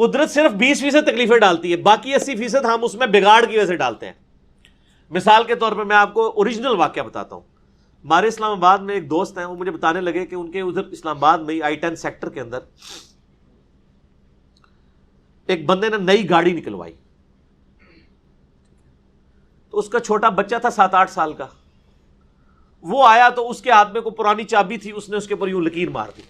قدرت صرف 20% تکلیفیں ڈالتی ہے، باقی 80% ہم اس میں بگاڑ کی وجہ سے ڈالتے ہیں. مثال کے طور پہ میں آپ کو اوریجنل واقعہ بتاتا ہوں. ہمارے اسلام آباد میں ایک دوست ہیں، وہ مجھے بتانے لگے کہ ان کے ادھر اسلام آباد میں I-10 سیکٹر کے اندر ایک بندے نے نئی گاڑی نکلوائی. تو اس کا چھوٹا بچہ تھا 7-8 سال کا. وہ آیا تو اس کے ہاتھ میں کوئی پرانی چابی تھی، اس نے اس کے اوپر یوں لکیر مار دی.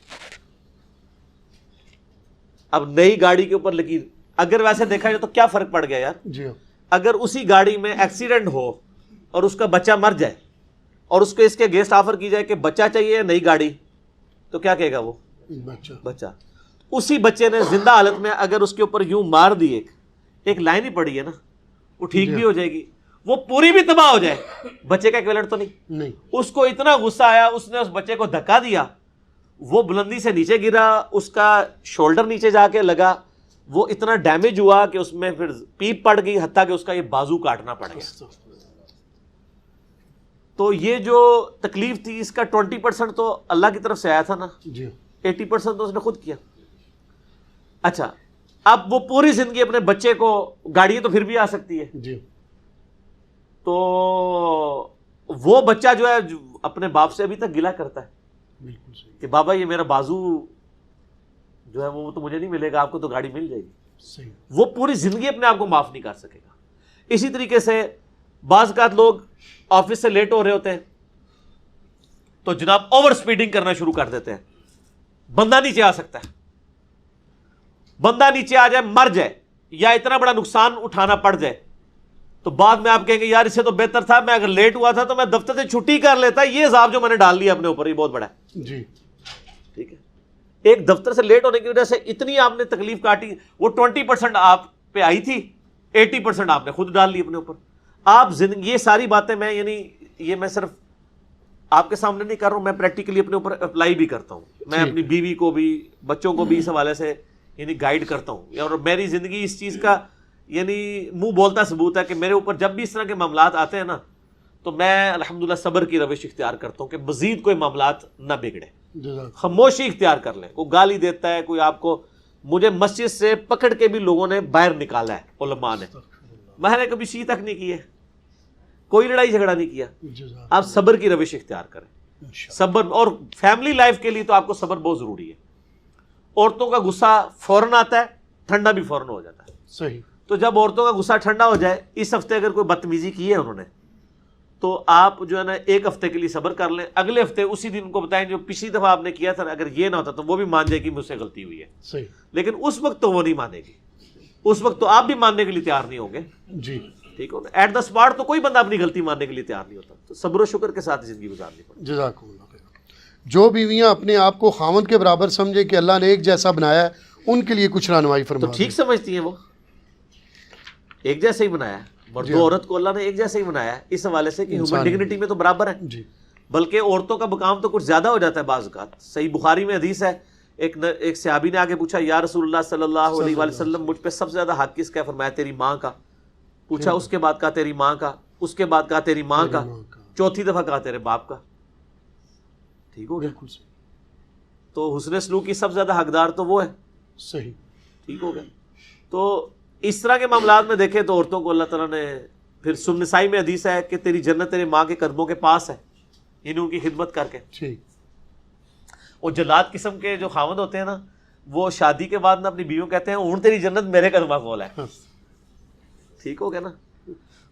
اب نئی گاڑی کے اوپر لکیر، اگر ویسے دیکھا جائے تو کیا فرق پڑ گیا یار؟ جی اگر اسی گاڑی میں ایکسیڈنٹ ہو اور اس کا بچہ مر جائے اور اس کو اس کے اگینسٹ آفر کی جائے کہ بچہ چاہیے یا نئی گاڑی، تو کیا کہے گا وہ؟ بچہ. اسی بچے نے زندہ حالت میں اگر اس کے اوپر یوں مار دی، ایک لائن ہی پڑی ہے نا، وہ ٹھیک بھی ہو جائے گی، وہ پوری بھی تباہ ہو جائے، بچے کا ایکویلنٹ تو نہیں. اس کو اتنا غصہ آیا، اس نے اس بچے کو دھکا دیا، وہ بلندی سے نیچے گرا، اس کا شولڈر نیچے جا کے لگا، وہ اتنا ڈیمیج ہوا کہ اس میں پھر پیپ پڑ گئی، حتیٰ کہ اس کا یہ بازو کاٹنا پڑ گیا. تو یہ جو تکلیف تھی اس کا 20% تو اللہ کی طرف سے آیا تھا نا، 80% تو اس نے خود کیا. اچھا، اب وہ پوری زندگی اپنے بچے کو، گاڑی تو پھر بھی آ سکتی ہے، تو وہ بچہ جو ہے اپنے باپ سے ابھی تک گلہ کرتا ہے کہ بابا یہ میرا بازو جو ہے وہ تو مجھے نہیں ملے گا، آپ کو تو گاڑی مل جائے گی. وہ پوری زندگی اپنے آپ کو معاف نہیں کر سکے گا. اسی طریقے سے بعض اوقات لوگ آفس سے لیٹ ہو رہے ہوتے ہیں تو جناب اوور سپیڈنگ کرنا شروع کر دیتے ہیں. بندہ نیچے آ سکتا ہے، بندہ نیچے آ جائے، مر جائے یا اتنا بڑا نقصان اٹھانا پڑ جائے، تو بعد میں آپ کہیں گے یار اس سے تو بہتر تھا میں اگر لیٹ ہوا تھا تو میں دفتر سے چھٹی کر لیتا. یہ عذاب جو میں نے ڈال لیا اپنے اوپر، یہ بہت بڑا ہے. جی ٹھیک ہے، ایک دفتر سے لیٹ ہونے کی وجہ سے اتنی آپ نے تکلیف کاٹی، وہ 20% آپ پہ آئی تھی، 80% آپ نے خود ڈال لی اپنے اوپر. آپ زندگی، یہ ساری باتیں میں یعنی یہ میں صرف آپ کے سامنے نہیں کر رہا ہوں، میں پریکٹیکلی اپنے اوپر اپلائی بھی کرتا ہوں. میں اپنی بیوی کو بھی، بچوں کو بھی اس حوالے سے یعنی گائیڈ کرتا ہوں. اور میری زندگی اس چیز کا یعنی منہ بولتا ثبوت ہے کہ میرے اوپر جب بھی اس طرح کے معاملات آتے ہیں نا، تو میں الحمدللہ صبر کی روش اختیار کرتا ہوں کہ مزید کوئی معاملات نہ بگڑے. خاموشی اختیار کر لیں. کوئی گالی دیتا ہے، کوئی آپ کو، مجھے مسجد سے پکڑ کے بھی لوگوں نے باہر نکالا ہے علماء نے، میں نے کبھی شی تک نہیں کی ہے، کوئی لڑائی جھگڑا نہیں کیا. آپ صبر کی روش اختیار کریں. صبر، اور فیملی لائف کے لیے تو آپ کو صبر بہت ضروری ہے. عورتوں کا غصہ فوراً آتا ہے، ٹھنڈا بھی فوراً ہو جاتا ہے. صحیح. تو جب عورتوں کا غصہ ٹھنڈا ہو جائے، اس ہفتے اگر کوئی بدتمیزی کی ہے انہوں نے، تو آپ جو ہے نا ایک ہفتے کے لیے صبر کر لیں. اگلے ہفتے اسی دن ان کو بتائیں جو پچھلی دفعہ آپ نے کیا تھا، اگر یہ نہ ہوتا تو وہ بھی مان جائے گی مجھ سے غلطی ہوئی ہے. صحیح. لیکن اس وقت تو وہ نہیں مانے گی، اس وقت تو آپ بھی ماننے کے لیے تیار نہیں ہوں گے. جی ٹھیک ہے نا. ایٹ دا اسپاٹ تو کوئی بندہ اپنی غلطی ماننے کے لیے تیار نہیں ہوتا. تو صبر و شکر کے ساتھ زندگی گزارنی پڑتی. جزاک اللہ خیر. جو بیویاں اپنے آپ کو خاوند کے برابر سمجھے کہ اللہ نے ایک جیسا بنایا ہے، ان کے لیے کچھ رہنمائی فرما. تو ٹھیک سمجھتی ہیں، وہ ایک جیسا ہی بنایا ہے. مرد و عورت کو اللہ نے ایک جیسا ہی بنایا ہے اس حوالے سے کہ ہیومن ڈگنیٹی میں تو برابر ہے. جی. بلکہ عورتوں کا مقام تو کچھ زیادہ ہو جاتا ہے بعض اوقات. صحیح بخاری میں حدیث ہے، ایک صحابی نے آگے پوچھا یا رسول اللہ صلی اللہ علیہ وآلہ وسلم مجھ پہ سب سے زیادہ حق کس کا ہے؟ فرمایا تیری ماں کا. پوچھا اس کے بعد کہا تیری ماں کا، اس کے بعد کہا تیری ماں کا، چوتھی دفعہ کہا تیرے باپ کا. ٹھیک ہو گیا. تو حسن سلوک کی سب سے زیادہ حقدار تو وہ ہے. صحیح. ٹھیک ہو گیا. تو اس طرح کے معاملات میں دیکھیں تو عورتوں کو اللہ تعالیٰ نے پھر سنن نسائی میں حدیث ہے کہ تیری جنت تیرے ماں کے قدموں کے پاس ہے، یعنی ان کی خدمت کر کے. اور جلاد قسم کے جو خاوند ہوتے ہیں نا، وہ شادی کے بعد نا اپنی بیویوں کہتے ہیں اون تیری جنت میرے قدمہ کول ہے. ٹھیک ہو گیا نا.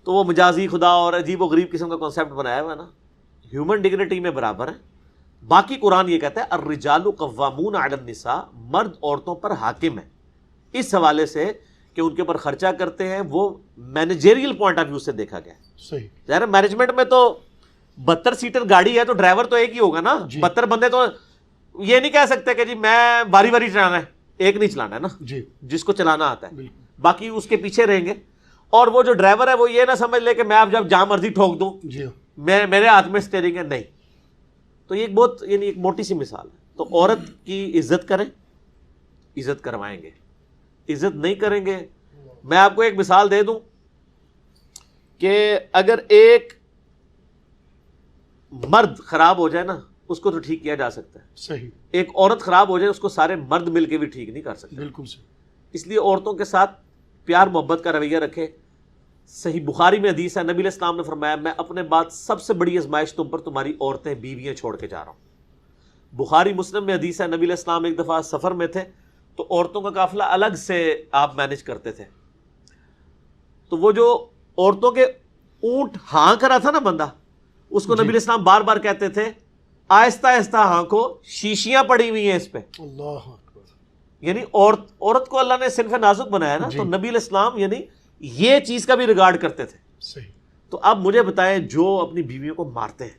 تو وہ مجازی خدا اور عجیب و غریب قسم کا کانسیپٹ بنایا ہوا ہے نا. ہیومن ڈگنیٹی میں برابر ہے. باقی قرآن یہ کہتا ہے الرجال قوامون علی النساء، مرد عورتوں پر حاکم ہے، اس حوالے سے کہ ان کے اوپر خرچہ کرتے ہیں. وہ مینیجریل پوائنٹ آف ویو سے دیکھا گیا ہے. صحیح. ظاہر مینجمنٹ میں تو 72 سیٹر گاڑی ہے تو ڈرائیور تو ایک ہی ہوگا نا. 72 بندے تو یہ نہیں کہہ سکتے کہ جی میں باری باری چلانا ہے، ایک نہیں چلانا ہے نا. جی. جس کو چلانا آتا ہے باقی اس کے پیچھے رہیں گے. اور وہ جو ڈرائیور ہے وہ یہ نہ سمجھ لے کہ میں اب جب جہاں مرضی ٹھوک دوں میرے ہاتھ میں اسٹیئرنگ ہے، نہیں. تو یہ ایک بہت یعنی ایک موٹی سی مثال ہے. تو عورت کی عزت کریں، عزت کروائیں گے. عزت نہیں کریں گے، میں آپ کو ایک مثال دے دوں کہ اگر ایک مرد خراب ہو جائے نا اس کو تو ٹھیک کیا جا سکتا ہے. صحیح. ایک عورت خراب ہو جائے اس کو سارے مرد مل کے بھی ٹھیک نہیں کر سکتے. بالکل صحیح. اس لیے عورتوں کے ساتھ پیار محبت کا رویہ رکھے. صحیح بخاری میں حدیث ہے, نبی علیہ السلام نے فرمایا میں اپنے بعد سب سے بڑی آزمائش تم پر تمہاری عورتیں بیویاں چھوڑ کے جا رہا ہوں. بخاری مسلم میں حدیث ہے, نبی علیہ السلام ایک دفعہ سفر میں تھے تو عورتوں کا قافلہ الگ سے آپ مینج کرتے تھے. تو وہ جو عورتوں کے اونٹ ہانک رہا تھا نا بندہ, اس کو نبی علیہ السلام بار بار کہتے تھے آہستہ آہستہ ہانکو, شیشیاں پڑی ہوئی ہیں اس پہ. اللہ اکبر. یعنی عورت کو اللہ نے صنف نازک بنایا نا, تو نبی علیہ السلام یعنی یہ چیز کا بھی ریگارڈ کرتے تھے. صحیح. تو اب مجھے بتائیں, جو اپنی بیویوں کو مارتے ہیں,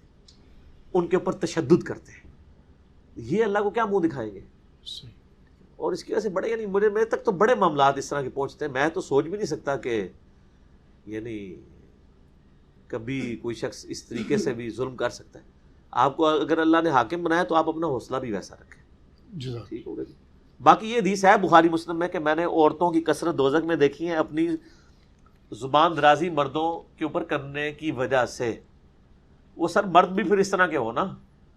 ان کے اوپر تشدد کرتے ہیں, یہ اللہ کو کیا منہ دکھائیں گے؟ صحیح. اور اس کی وجہ سے بڑے یعنی میرے تک تو بڑے معاملات اس طرح کے پہنچتے ہیں, میں تو سوچ بھی نہیں سکتا کہ یعنی کبھی کوئی شخص اس طریقے سے بھی ظلم کر سکتا ہے. آپ کو اگر اللہ نے حاکم بنایا تو آپ اپنا حوصلہ بھی ویسا رکھیں. ٹھیک ہوگا جی. باقی یہ حدیث ہے بخاری مسلم میں کہ میں نے عورتوں کی کثرت دوزخ میں دیکھی ہے اپنی زبان درازی مردوں کے اوپر کرنے کی وجہ سے. وہ سر مرد بھی پھر اس طرح کے ہو نا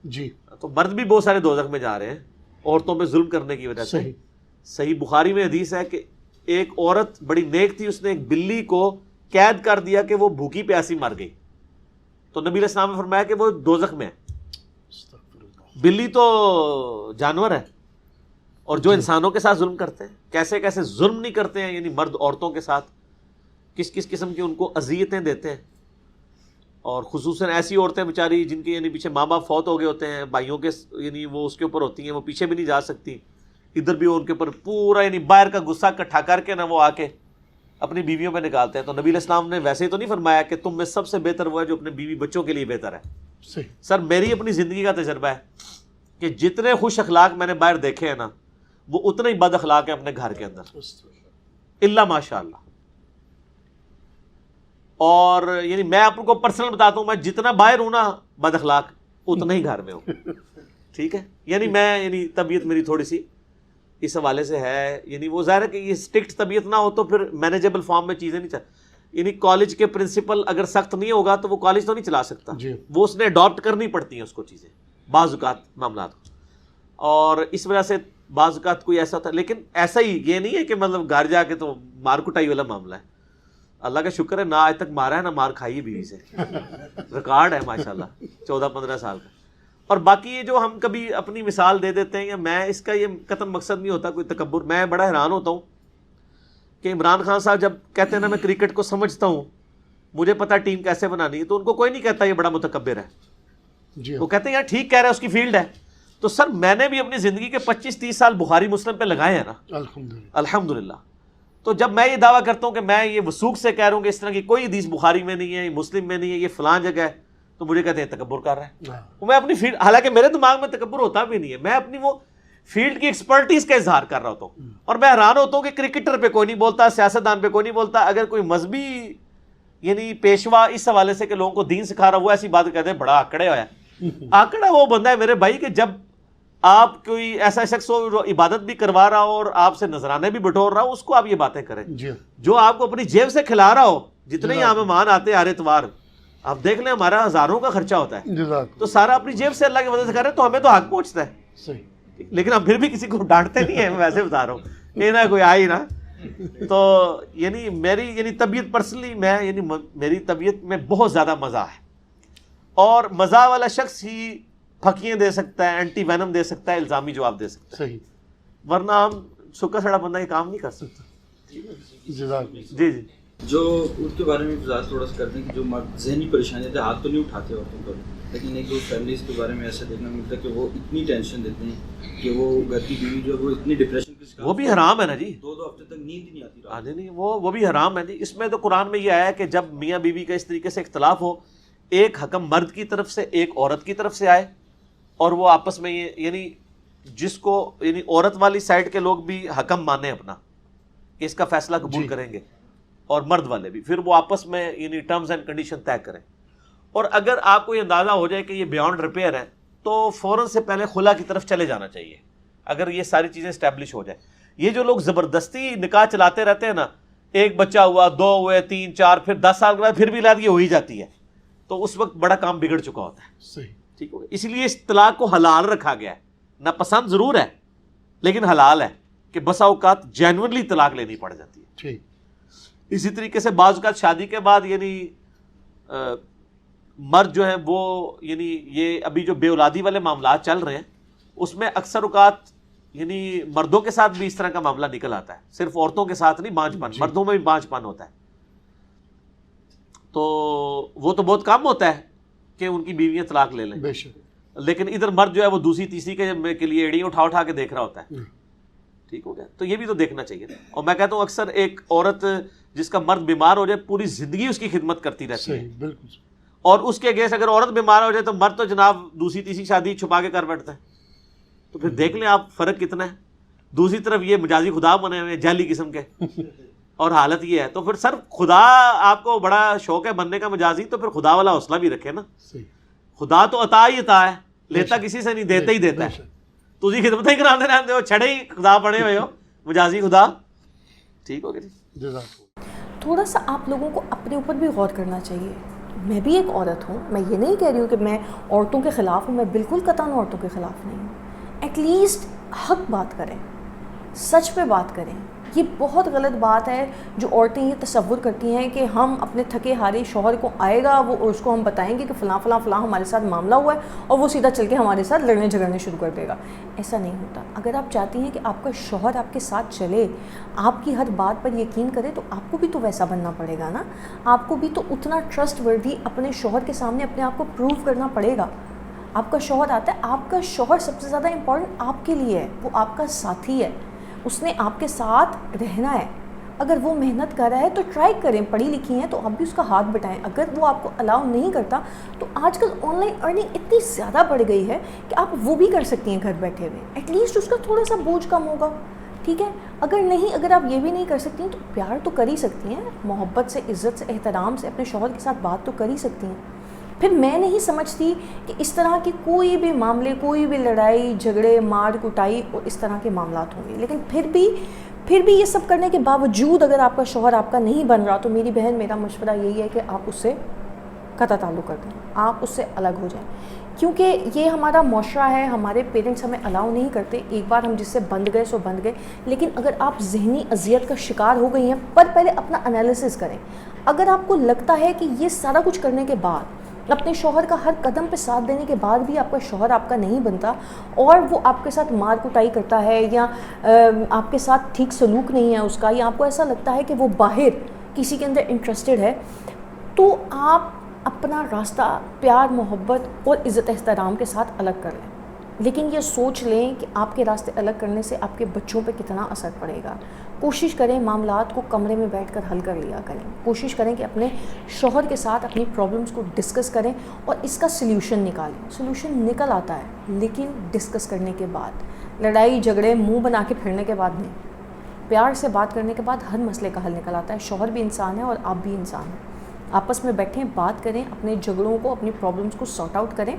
جی, تو مرد بھی بہت سارے دوزخ میں جا رہے ہیں عورتوں پہ ظلم کرنے کی وجہ سے. صحیح بخاری میں حدیث ہے کہ ایک عورت بڑی نیک تھی, اس نے ایک بلی کو قید کر دیا کہ وہ بھوکی پیاسی مر گئی. تو نبی علیہ السلام نے فرمایا کہ وہ دوزخ میں ہے. بلی تو جانور ہے, اور جو انسانوں کے ساتھ ظلم کرتے ہیں, کیسے کیسے ظلم نہیں کرتے ہیں, یعنی مرد عورتوں کے ساتھ کس کس قسم کی ان کو اذیتیں دیتے ہیں. اور خصوصاً ایسی عورتیں بیچاری جن کے یعنی پیچھے ماں باپ فوت ہو گئے ہوتے ہیں, بھائیوں کے یعنی وہ اس کے اوپر ہوتی ہیں, وہ پیچھے بھی نہیں جا سکتی, ادھر بھی ان کے اوپر پورا یعنی باہر کا غصہ اکٹھا کر کے نا وہ آ کے اپنی بیویوں پہ نکالتے ہیں. تو نبی علیہ السلام نے ویسے ہی تو نہیں فرمایا کہ تم میں سب سے بہتر وہ ہے جو اپنے بیوی بچوں کے لیے بہتر ہے. سر میری اپنی زندگی کا تجربہ ہے کہ جتنے خوش اخلاق میں نے باہر دیکھے ہیں نا, وہ اتنے ہی بد اخلاق ہیں اپنے گھر کے اندر, اللہ ماشاء اللہ. اور یعنی میں آپ کو پرسنل بتاتا ہوں, میں جتنا باہر ہوں نا بد اخلاق, اتنا ہی گھر میں ہوں. ٹھیک ہے, یعنی میں یعنی طبیعت میری تھوڑی سی اس حوالے سے ہے, یعنی وہ ظاہر ہے کہ یہ اسٹرکٹ طبیعت نہ ہو تو پھر مینیجبل فارم میں چیزیں نہیں چاہیے. یعنی کالج کے پرنسپل اگر سخت نہیں ہوگا تو وہ کالج تو نہیں چلا سکتا, وہ اس نے اڈاپٹ کرنی پڑتی ہیں اس کو چیزیں بعض اوقات معاملات کو. اور اس وجہ سے بعض اوقات کوئی ایسا ہوتا ہے, لیکن ایسا ہی یہ نہیں ہے کہ مطلب گھر جا کے تو مار کٹائی والا معاملہ ہے. اللہ کا شکر ہے نہ آج تک مارا ہے نہ مار کھائی ہے بیوی سے, ریکارڈ ہے ماشاءاللہ 14-15 سال کا. اور باقی یہ جو ہم کبھی اپنی مثال دے دیتے ہیں, یا میں اس کا یہ قطعاً مقصد نہیں ہوتا کوئی تکبر. میں بڑا حیران ہوتا ہوں کہ عمران خان صاحب جب کہتے ہیں نا میں کرکٹ کو سمجھتا ہوں, مجھے پتا ٹیم کیسے بنانی ہے, تو ان کو کوئی نہیں کہتا یہ بڑا متکبر ہے. وہ کہتے ہیں یار ٹھیک کہہ رہا ہے, اس کی فیلڈ ہے. تو سر میں نے بھی اپنی زندگی کے 25-30 سال بخاری مسلم پہ لگائے ہیں نا, الحمدللہ. تو جب میں یہ دعویٰ کرتا ہوں کہ میں یہ وثوق سے کہہ رہا ہوں کہ اس طرح کی کوئی حدیث بخاری میں نہیں ہے, مسلم میں نہیں ہے, یہ فلاں جگہ ہے, تو مجھے کہتے ہیں تکبر کر رہا ہے. میں اپنی فیلڈ, حالانکہ میرے دماغ میں تکبر ہوتا بھی نہیں ہے, میں اپنی وہ فیلڈ کی ایکسپرٹیز کا اظہار کر رہا ہوتا ہوں. اور میں حیران ہوتا ہوں کہ کرکٹر پہ کوئی نہیں بولتا, سیاستدان پہ کوئی نہیں بولتا. اگر کوئی مذہبی یعنی پیشوا اس حوالے سے کہ لوگوں کو دین سکھا رہا, وہ ایسی بات کہتے ہیں بڑا آکڑے ہوا ہے. آکڑا وہ بندہ ہے میرے بھائی کہ جب آپ کوئی ایسا شخص ہو جو عبادت بھی کروا رہا ہو اور آپ سے نذرانے بھی بٹور رہا ہو, اس کو آپ یہ باتیں کریں. جو آپ کو اپنی جیب سے کھلا رہا ہو, جتنے یہاں مہمان آتے ہیں ہر اتوار, آپ دیکھ لیں ہمارا ہزاروں کا خرچہ ہوتا ہے, تو سارا اپنی جیب سے اللہ کی مدد سے کریں, تو ہمیں تو حق پہنچتا ہے. لیکن ہم پھر بھی کسی کو ڈانٹتے نہیں ہیں, میں ویسے بتا رہا ہوں کہ نہ کوئی آئی نا. تو یعنی میری یعنی طبیعت پرسنلی میں یعنی میری طبیعت میں بہت زیادہ مزہ ہے, اور مزہ والا شخص ہی پھکیاں دے سکتا ہے, اینٹی وینم دے سکتا ہے, الزامی جواب دے سکتا ہے. ورنہ ہم سکا سڑا بندہ یہ کام نہیں کر سکتا. جی جی, جو ان کے بارے میں وضاحت تھوڑا سا کرتے ہیں کہ جو ذہنی پریشانی تھے, ہاتھ تو نہیں اٹھاتے عورتوں پر, لیکن ایک دو فیملیز کے بارے میں ایسا دیکھنا ملتا ہے کہ وہ اتنی ٹینشن دیتے ہیں کہ وہ گھر کی بیوی جو ہے وہ اتنی ڈپریشن کی شکار, وہ بھی حرام ہے نا جی. 2 ہفتے تک نیند ہی نہیں آتی. ہاں نہیں, وہ بھی حرام ہے جی. اس میں تو قرآن میں یہ آیا ہے کہ جب میاں بیوی کا اس طریقے سے اختلاف ہو, ایک حکم مرد کی طرف سے ایک عورت کی طرف سے آئے, اور وہ آپس میں یہ یعنی جس کو یعنی عورت والی سائڈ کے لوگ بھی حکم مانے اپنا کہ اس کا فیصلہ قبول کریں گے, اور مرد والے بھی, پھر وہ آپس میں یعنی ٹرمز اینڈ کنڈیشن طے کریں. اور اگر آپ کو یہ اندازہ ہو جائے کہ یہ بیانڈ ریپیئر ہے, تو فوراً سے پہلے خلا کی طرف چلے جانا چاہیے, اگر یہ ساری چیزیں اسٹیبلش ہو جائے. یہ جو لوگ زبردستی نکاح چلاتے رہتے ہیں نا, ایک بچہ ہوا, 2 ہوئے, 3 4, پھر 10 سال کے بعد پھر بھی اولاد یہ ہو ہی جاتی ہے, تو اس وقت بڑا کام بگڑ چکا ہوتا ہے. صحیح, ٹھیک ہو گیا. اس لیے اس طلاق کو حلال رکھا گیا ہے, ناپسند ضرور ہے لیکن حلال ہے. کہ بسا اوقات جینوئنلی طلاق لینی پڑ جاتی ہے. ٹھیک. اسی طریقے سے بعض اوقات شادی کے بعد یعنی مرد جو ہے وہ یعنی یہ ابھی جو بے اولادی والے معاملات چل رہے ہیں اس میں اکثر اوقات یعنی مردوں کے ساتھ بھی اس طرح کا معاملہ نکل آتا ہے, صرف عورتوں کے ساتھ نہیں, بانجھ پن مردوں میں بھی بانجھ پن ہوتا ہے. تو وہ تو بہت کم ہوتا ہے کہ ان کی بیویاں طلاق لے لیں, بے شک, لیکن ادھر مرد جو ہے وہ دوسری تیسری کے لیے ایڑیاں اٹھا اٹھا کے دیکھ رہا ہوتا ہے. ٹھیک ہو گیا, تو یہ بھی تو دیکھنا چاہیے. اور میں کہتا ہوں اکثر ایک عورت جس کا مرد بیمار ہو جائے پوری زندگی اس کی خدمت کرتی رہتی ہے, بالکل, اور اس کے اگینسٹ اگر عورت بیمار ہو جائے تو مرد تو جناب دوسری تیسری شادی چھپا کے کر بیٹھتا ہے. تو پھر دیکھ لیں آپ فرق کتنا ہے. دوسری طرف یہ مجازی خدا بنے ہوئے جعلی قسم کے, اور حالت یہ ہے. تو پھر سر خدا آپ کو بڑا شوق ہے بننے کا مجازی, تو پھر خدا والا حوصلہ بھی رکھے نا. خدا تو عطا ہی عطا ہے, لیتا کسی سے نہیں, دیتا ہی دیتا ہے. تو اسی خدمت ہی کراتے رہتے ہو, چھڑے ہی خدا پڑے ہوئے ہو, مجازی خدا. ٹھیک ہو گیا. تھوڑا سا آپ لوگوں کو اپنے اوپر بھی غور کرنا چاہیے. میں بھی ایک عورت ہوں, میں یہ نہیں کہہ رہی ہوں کہ میں عورتوں کے خلاف ہوں, میں بالکل قطعاً عورتوں کے خلاف نہیں ہوں. ایٹ لیسٹ حق بات کریں, سچ پہ بات کریں. یہ بہت غلط بات ہے جو عورتیں یہ تصور کرتی ہیں کہ ہم اپنے تھکے ہارے شوہر کو آئے گا, وہ اس کو ہم بتائیں گے کہ فلاں فلاں فلاں ہمارے ساتھ معاملہ ہوا ہے, اور وہ سیدھا چل کے ہمارے ساتھ لڑنے جھگڑنے شروع کر دے گا. ایسا نہیں ہوتا. اگر آپ چاہتی ہیں کہ آپ کا شوہر آپ کے ساتھ چلے, آپ کی ہر بات پر یقین کرے, تو آپ کو بھی تو ویسا بننا پڑے گا نا. آپ کو بھی تو اتنا ٹرسٹ وردی اپنے شوہر کے سامنے اپنے آپ کو پروو کرنا پڑے گا. آپ کا شوہر آتا ہے, آپ کا شوہر سب سے زیادہ امپورٹنٹ آپ کے لیے ہے, وہ آپ کا ساتھی ہے, اس نے آپ کے ساتھ رہنا ہے. اگر وہ محنت کر رہا ہے تو ٹرائی کریں, پڑھی لکھی ہیں تو آپ بھی اس کا ہاتھ بٹائیں. اگر وہ آپ کو الاؤ نہیں کرتا تو آج کل آن لائن ارننگ اتنی زیادہ بڑھ گئی ہے کہ آپ وہ بھی کر سکتی ہیں گھر بیٹھے ہوئے. ایٹ لیسٹ اس کا تھوڑا سا بوجھ کم ہوگا. ٹھیک ہے, اگر آپ یہ بھی نہیں کر سکتی تو پیار تو کر ہی سکتی ہیں, محبت سے, عزت سے, احترام سے اپنے شوہر کے ساتھ بات تو کر ہی سکتی ہیں. پھر میں نہیں سمجھتی کہ اس طرح کے کوئی بھی معاملے, کوئی بھی لڑائی جھگڑے, مار کٹائی اور اس طرح کے معاملات ہوں گے. لیکن پھر بھی یہ سب کرنے کے باوجود اگر آپ کا شوہر آپ کا نہیں بن رہا, تو میری بہن میرا مشورہ یہی ہے کہ آپ اس سے قطع تعلق کر دیں, آپ اس سے الگ ہو جائیں. کیونکہ یہ ہمارا معاشرہ ہے, ہمارے پیرنٹس ہمیں الاؤ نہیں کرتے. ایک بار ہم جس سے بند گئے سو بند گئے. لیکن اگر آپ ذہنی اذیت کا شکار ہو گئی ہیں, پر پہلے اپنا انالیسس کریں. اگر آپ کو لگتا ہے کہ یہ سارا کچھ کرنے کے بعد, اپنے شوہر کا ہر قدم پہ ساتھ دینے کے بعد بھی آپ کا شوہر آپ کا نہیں بنتا, اور وہ آپ کے ساتھ مار کٹائی کرتا ہے, یا آپ کے ساتھ ٹھیک سلوک نہیں ہے اس کا, یا آپ کو ایسا لگتا ہے کہ وہ باہر کسی کے اندر انٹرسٹڈ ہے, تو آپ اپنا راستہ پیار, محبت اور عزت احترام کے ساتھ الگ کر لیں. لیکن یہ سوچ لیں کہ آپ کے راستے الگ کرنے سے آپ کے بچوں پہ کتنا اثر پڑے گا. کوشش کریں معاملات کو کمرے میں بیٹھ کر حل کر لیا کریں. کوشش کریں کہ اپنے شوہر کے ساتھ اپنی پرابلمس کو ڈسکس کریں اور اس کا سلیوشن نکالیں. سلیوشن نکل آتا ہے لیکن ڈسکس کرنے کے بعد, لڑائی جھگڑے منہ بنا کے پھرنے کے بعد نہیں, پیار سے بات کرنے کے بعد ہر مسئلے کا حل نکل آتا ہے. شوہر بھی انسان ہے اور آپ بھی انسان ہیں. آپس میں بیٹھیں, بات کریں, اپنے جھگڑوں کو, اپنی پرابلمس کو سارٹ آؤٹ کریں,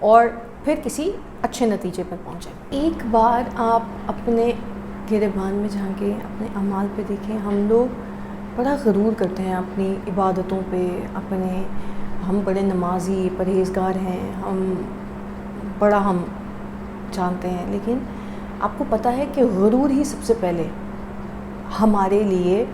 اور پھر کسی اچھے نتیجے پر پہنچیں. ایک بار آپ اپنے گریبان میں جا کے اپنے اعمال پہ دیکھیں. ہم لوگ بڑا غرور کرتے ہیں اپنی عبادتوں پہ, ہم بڑے نمازی پرہیزگار ہیں, ہم جانتے ہیں. لیکن آپ کو پتہ ہے کہ غرور ہی سب سے پہلے ہمارے لیے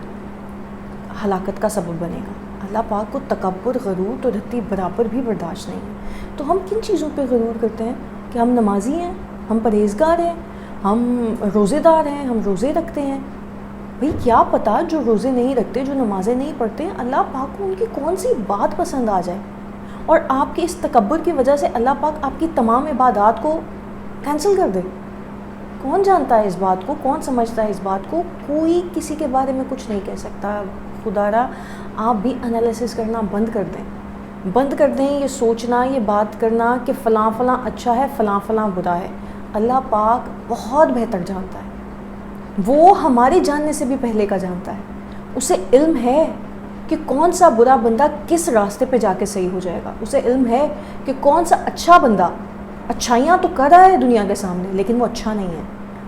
ہلاکت کا سبب بنے گا. اللہ پاک کو تکبر, غرور تو رتی برابر بھی برداشت نہیں ہے. تو ہم کن چیزوں پہ غرور کرتے ہیں کہ ہم نمازی ہیں, ہم پرہیزگار ہیں, ہم روزے دار ہیں, ہم روزے رکھتے ہیں. بھئی کیا پتہ جو روزے نہیں رکھتے, جو نمازیں نہیں پڑھتے, اللہ پاک کو ان کی کون سی بات پسند آ جائے, اور آپ کے اس تکبر کی وجہ سے اللہ پاک آپ کی تمام عبادات کو کینسل کر دے. کون جانتا ہے اس بات کو, کون سمجھتا ہے اس بات کو؟ کوئی کسی کے بارے میں کچھ نہیں کہہ سکتا. خدا را آپ بھی انالیسس کرنا بند کر دیں یہ سوچنا, یہ بات کرنا کہ فلاں فلاں اچھا ہے, فلاں فلاں برا ہے. اللہ پاک بہت بہتر جانتا ہے, وہ ہمارے جاننے سے بھی پہلے کا جانتا ہے. اسے علم ہے کہ کون سا برا بندہ کس راستے پہ جا کے صحیح ہو جائے گا. اسے علم ہے کہ کون سا اچھا بندہ اچھائیاں تو کر رہا ہے دنیا کے سامنے, لیکن وہ اچھا نہیں ہے.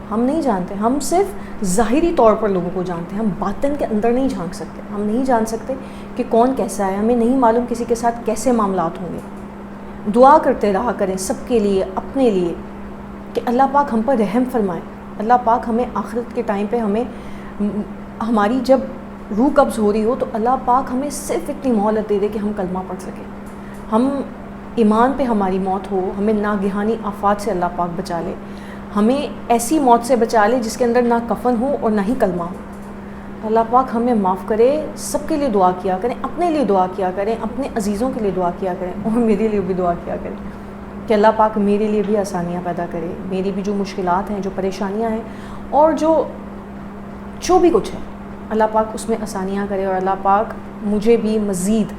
ہم نہیں جانتے, ہم صرف ظاہری طور پر لوگوں کو جانتے ہیں, ہم باطن کے اندر نہیں جھانک سکتے. ہم نہیں جان سکتے کہ کون کیسا ہے, ہمیں نہیں معلوم کسی کے ساتھ کیسے معاملات ہوں گے. دعا کرتے رہا کریں سب کے لیے, اپنے لیے, کہ اللہ پاک ہم پر رحم فرمائے, اللہ پاک ہمیں آخرت کے ٹائم پہ ہمیں ہماری جب روح قبض ہو رہی ہو تو اللہ پاک ہمیں صرف اتنی مہلت دے دے کہ ہم کلمہ پڑھ سکیں, ہم ایمان پہ ہماری موت ہو, ہمیں ناگہانی آفات سے اللہ پاک بچا لے, ہمیں ایسی موت سے بچا لے جس کے اندر نہ کفن ہو اور نہ ہی کلمہ ہو. اللہ پاک ہمیں معاف کرے. سب کے لیے دعا کیا کریں, اپنے لیے دعا کیا کریں, اپنے عزیزوں کے لیے دعا کیا کریں, اور میرے لیے بھی دعا کیا کریں کہ اللہ پاک میرے لیے بھی آسانیاں پیدا کرے, میری بھی جو مشکلات ہیں, جو پریشانیاں ہیں, اور جو بھی کچھ ہے اللہ پاک اس میں آسانیاں کرے, اور اللہ پاک مجھے بھی مزید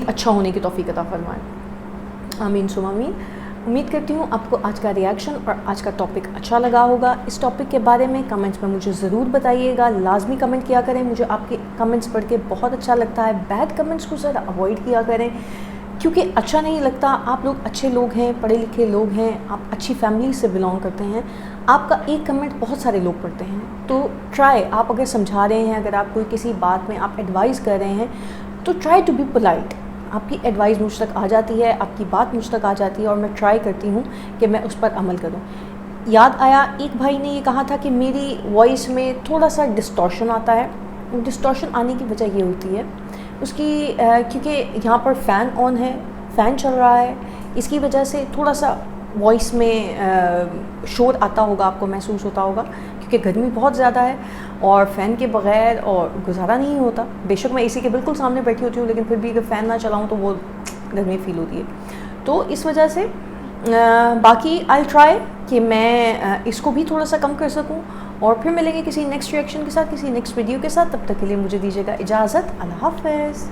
اچھا ہونے کی توفیق عطا فرمائے. آمین ثم آمین. امید کرتی ہوں آپ کو آج کا ریاکشن اور آج کا ٹاپک اچھا لگا ہوگا. اس ٹاپک کے بارے میں کمنٹس میں مجھے ضرور بتائیے گا, لازمی کمنٹ کیا کریں, مجھے آپ کے کمنٹس پڑھ کے بہت اچھا لگتا ہے. بیڈ کمنٹس کو ذرا اوائڈ کیا کریں کیونکہ اچھا نہیں لگتا. آپ لوگ اچھے لوگ ہیں, پڑھے لکھے لوگ ہیں, آپ اچھی فیملی سے بلانگ کرتے ہیں, آپ کا ایک کمنٹ بہت سارے لوگ پڑھتے ہیں. تو ٹرائی, آپ اگر سمجھا رہے ہیں, اگر آپ کوئی کسی بات میں آپ ایڈوائز کر رہے ہیں تو ٹرائی ٹو بی پولائٹ. آپ کی ایڈوائز مجھ تک آ جاتی ہے, آپ کی بات مجھ تک آ جاتی ہے, اور میں ٹرائی کرتی ہوں کہ میں اس پر عمل کروں. یاد آیا ایک بھائی نے یہ کہا تھا کہ میری وائس میں تھوڑا سا ڈسٹورشن آتا ہے. ڈسٹورشن آنے کی وجہ یہ ہوتی ہے اس کی کیونکہ یہاں پر فین آن ہے, فین چل رہا ہے, اس کی وجہ سے تھوڑا سا وائس میں شور آتا ہوگا, آپ کو محسوس ہوتا ہوگا کیونکہ گرمی بہت زیادہ ہے اور فین کے بغیر اور گزارا نہیں ہوتا. بے شک میں اسی کے بالکل سامنے بیٹھی ہوتی ہوں لیکن پھر بھی اگر فین نہ چلاؤں تو وہ گرمی فیل ہوتی ہے. تو اس وجہ سے باقی آئی ٹرائی کہ میں اس کو بھی تھوڑا سا کم کر سکوں, اور پھر ملیں گے کسی نیکسٹ ریئیکشن کے ساتھ, کسی نیکسٹ ویڈیو کے ساتھ. تب تک کے لیے مجھے دیجیے گا اجازت. اللہ حافظ.